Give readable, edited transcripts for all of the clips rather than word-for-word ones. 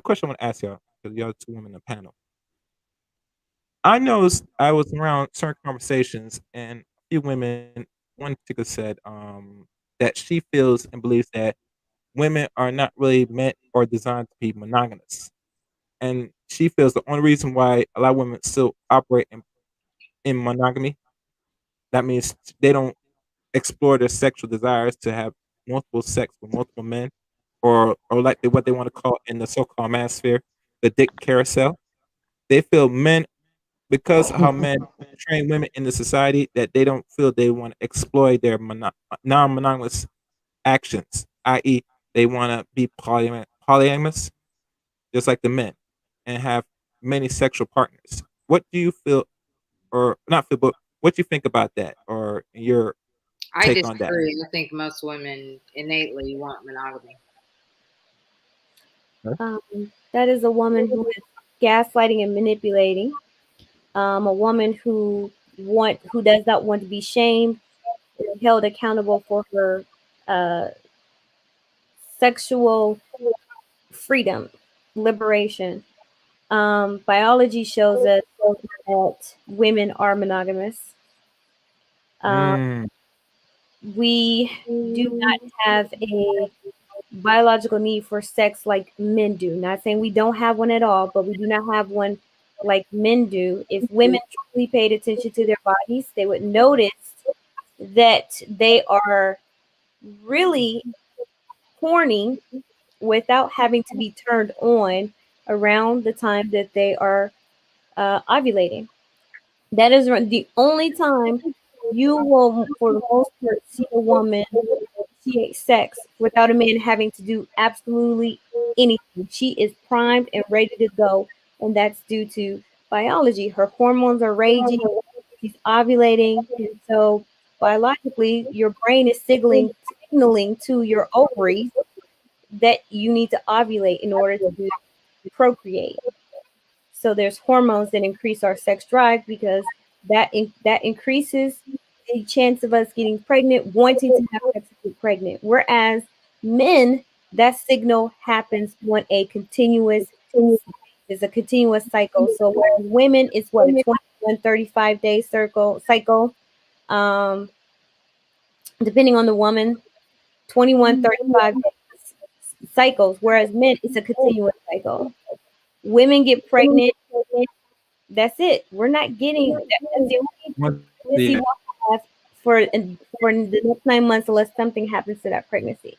question I want to ask y'all, because y'all two women in the panel. I noticed I was around certain conversations, and a few women, one particular said that she feels and believes that women are not really meant or designed to be monogamous. And she feels the only reason why a lot of women still operate in monogamy, that means they don't explore their sexual desires to have multiple sex with multiple men, or like what they want to call in the so-called manosphere, the dick carousel. They feel men, because of how men train women in the society, that they don't feel they want to exploit their non-monogamous actions, i.e., they want to be polyamorous, just like the men, and have many sexual partners. What do you feel, or not feel, but what do you think about that, or your I take on that? disagree. I think most women innately want monogamy. Huh? That is a woman who is gaslighting and manipulating. A woman who does not want to be shamed or held accountable for her uh, sexual freedom, liberation. Biology shows us that women are monogamous. Um, Mm, we do not have a biological need for sex like men do. Not saying we don't have one at all, but we do not have one like men do. If women truly paid attention to their bodies, they would notice that they are really horny without having to be turned on around the time that they are ovulating. That is the only time you will, for the most part, see a woman initiate sex without a man having to do absolutely anything. She is primed and ready to go, and that's due to biology. Her hormones are raging, she's ovulating, and so biologically, your brain is signaling to your ovaries that you need to ovulate in order to procreate. So there's hormones that increase our sex drive because that increases the chance of us getting pregnant, wanting to have sex to get pregnant. Whereas men, that signal happens on a continuous is a continuous cycle. So whereas women is what a 21 35 day cycle. Um, depending on the woman, 21 35 cycles, whereas men it's a continuous cycle. Women get pregnant. That's it. We're not getting that's the only once pregnancy the we'll have for the next 9 months unless something happens to that pregnancy.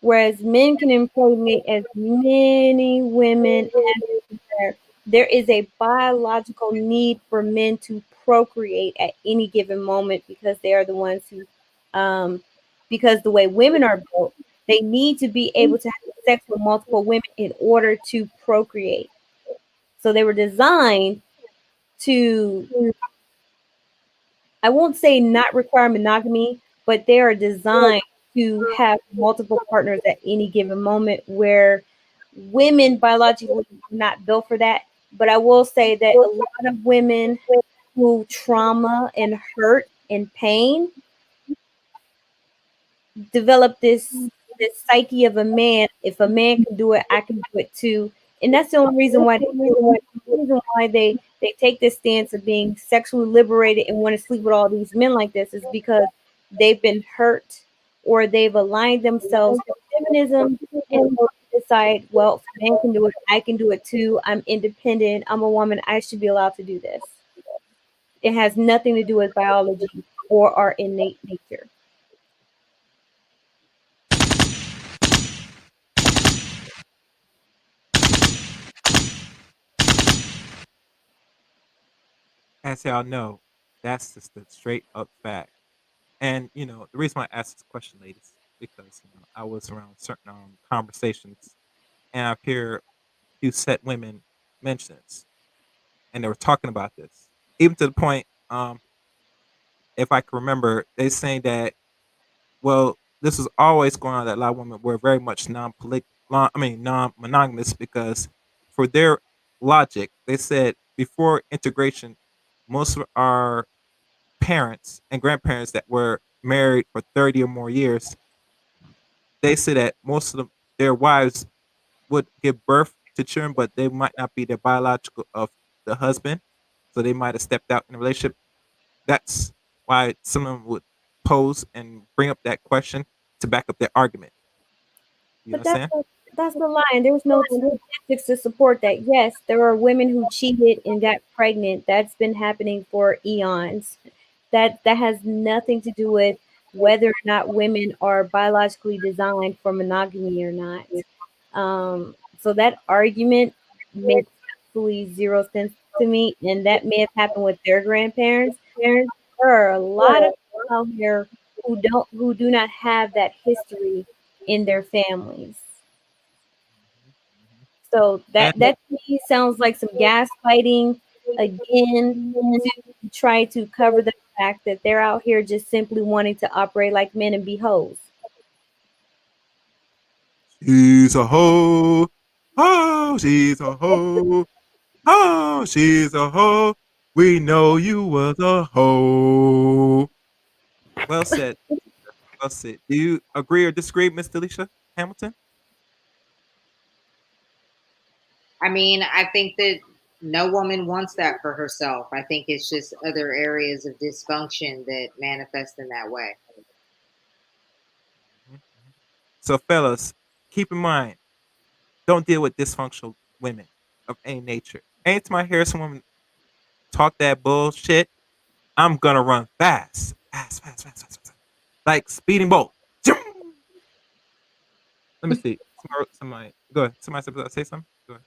Whereas men can impregnate as many women as there is a biological need for men to procreate at any given moment because they are the ones who because the way women are built, they need to be able to have sex with multiple women in order to procreate. So they were designed to I won't say not require monogamy, but they are designed to have multiple partners at any given moment where women biologically are not built for that. But I will say that a lot of women through trauma and hurt and pain develop this psyche of a man. If a man can do it, I can do it too. And that's the only reason why they do it. The reason why they take this stance of being sexually liberated and want to sleep with all these men like this is because they've been hurt or they've aligned themselves with feminism and so they decide, well, if a man can do it, I can do it too. I'm independent. I'm a woman. I should be allowed to do this. It has nothing to do with biology or our innate nature. as y'all know, that's just the straight up fact. And the reason why I asked this question, ladies, because I was around certain conversations, and I hear few set women mention this, and they were talking about this, even to the point, if I can remember, they saying that, well, this is always going on, that a lot of women were very much non-monogamous, because for their logic, they said before integration, most of our parents and grandparents that were married for 30 or more years, they said that most of them, their wives would give birth to children, but they might not be the biological of the husband, so they might have stepped out in a relationship. That's why someone would pose and bring up that question to back up their argument. You But understand? that's the lie, and there's no statistics to support that. Yes, there are women who cheated and got pregnant. That's been happening for eons. That has nothing to do with whether or not women are biologically designed for monogamy or not. So that argument makes absolutely zero sense to me, and that may have happened with their grandparents. There are a lot of people out here who do not have that history in their families. So And that to me sounds like some gaslighting again to try to cover the fact that they're out here just simply wanting to operate like men and be hoes. she's a hoe. Oh, she's a hoe. Oh, she's a hoe. We know you was a hoe. Well said. Well said. Do you agree or disagree, Miss Delisha Hamilton? I mean, I think that no woman wants that for herself. I think it's just other areas of dysfunction that manifest in that way. Mhm, mhm. So, fellas, keep in mind, don't deal with dysfunctional women of any nature. Anytime I hear someone talk that bullshit, I'm gonna run fast, fast, fast, fast, fast, fast, like speeding bolt. Let me see. Somebody, go ahead. Somebody say something. Go ahead.